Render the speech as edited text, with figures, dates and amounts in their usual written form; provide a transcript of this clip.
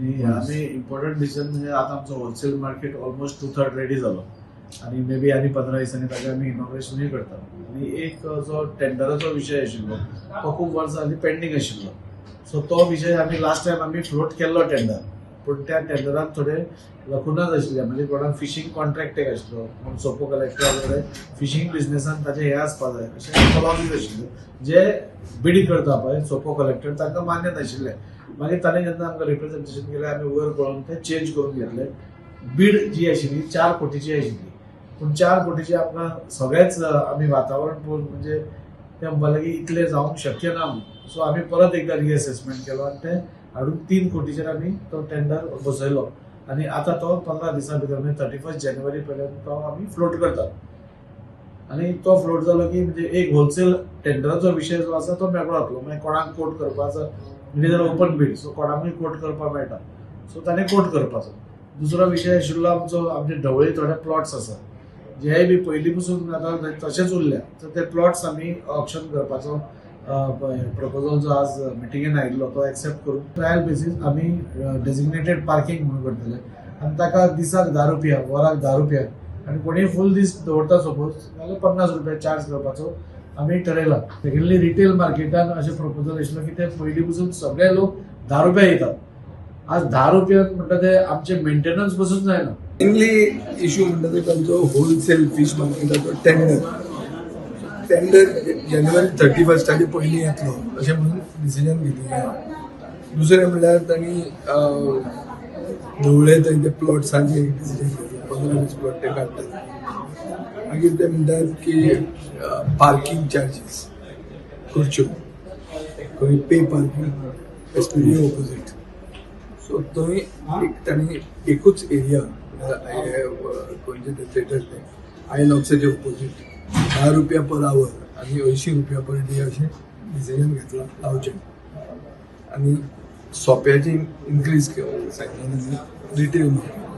आम्ही important decision म्हणजे आता आमचं होलसेल मार्केट ऑलमोस्ट 2/3 रेडी झालो आणि मे बी आनी 15 दिसांनी ताजें आमी इनॉग्रेशनूय करता आनी एक जो टेंडराचो विशय आशिल्लो तो खूब वर्सां आनी पेंडींग आशिल्लो सो तो विशय आमी लास्ट टायम आमी फ्लोट केल्लो टेंडर पूण त्या टेंडरान थोडे लकुनाज आशिल्ले म्हणजे कोणाक फिशींग कॉन्ट्रॅक्ट एक आशिल्लो पूण सोपो कलेक्टराकडे फिशींग बिजनेसान ताजें हें आसपा जाय अशें क्लॉजीस आशिल्ल्यो जे बीड करता पळय सोपो कलेक्टर तांकां मान्य नाशिल्ले मागीर ताणें जेन्ना आमकां रिप्रेझेंटेशन केलें आमी वयर पळोवन ते चेंज करून घेतले बीड जी आशिल्ली 4 कोटीची आशिल्ली पूण 4 कोटीची आमकां सगळेंच आमी वातावरण पळोवन म्हणजे ते म्हणपाक की इतलें जावंक शक्य ना सो आमी परत एकदां रिअसेसमेंट केलो आनी ते हाडून 3 कोटीचेर आमी तो टेंडर बसयलो आनी आतां तो 15 दिसां भितर म्हणजे 31 जानेवारी पर्यंत तो आमी फ्लोट करतात आनी तो फ्लोट जालो की म्हणजे एक होलसेल टेंडराचो विशय जो आसा तो मेकळो जातलो मागीर कोणाक कोट करपाचो म्हणजे जर ओपन बीड सो कोणाकूय कोट करपाक मेळटा सो ताणें कोट करपाचो दुसरो विशय आशिल्लो आमचे ढवळे थोडे प्लॉट्स आसा जे बी पयलीं पसून आतां तशेंच उरल्या तर ते प्लॉट्स आमी ऑप्शन करपाचो प्रपोजल जो आज मिटिंगेन आयिल्लो तो एक्सेप्ट करून ट्रायल बेसीस आमी डेजिग्नेटेड पार्किंग म्हणून करतले आनी ताका दिसाक 10 रुपया वराक 10 रुपया आनी कोणीय फूल दीस दवरता सपोज जाल्यार 50 रुपया चार्ज करपाचो आमी ठरयला सेकंडली रिटेल मार्केटान अशें प्रपोजल आशिल्लो की ते पयलीं पसून सगळे लोक 10 रुपया येतात आज 10 रुपया म्हणटा ते आमचे मेंटेनन्स पसून जायना मेनली इश्यू म्हणटा ते तांचो होलसेल फीश मार्केटाचो टेंडर जानेवारी 31 पयलीं येतलो अशें म्हणून डिसिजन घेतलें दुसरें म्हणल्यार तांणी ढवळे थंय ते प्लॉट्सांचे डिसिजन घेतलें 15-20 प्लॉट ते काडटात मागीर ते म्हणटात की पार्किंग चार्जीस करच्यो खंय पे पार्किंग एसपीडी ऑपोजीट सो थंय तांणी एकूच एरिया खंयचे ते थिएटर ते आयनॉक्साचे ऑपोजीट 10 रुपया पर आवर आनी 80 रुपया पर डे अशें डिसिजन घेतलां लावचें आनी सोप्याची इन्क्रीज सांगलें रिटेल मार्केट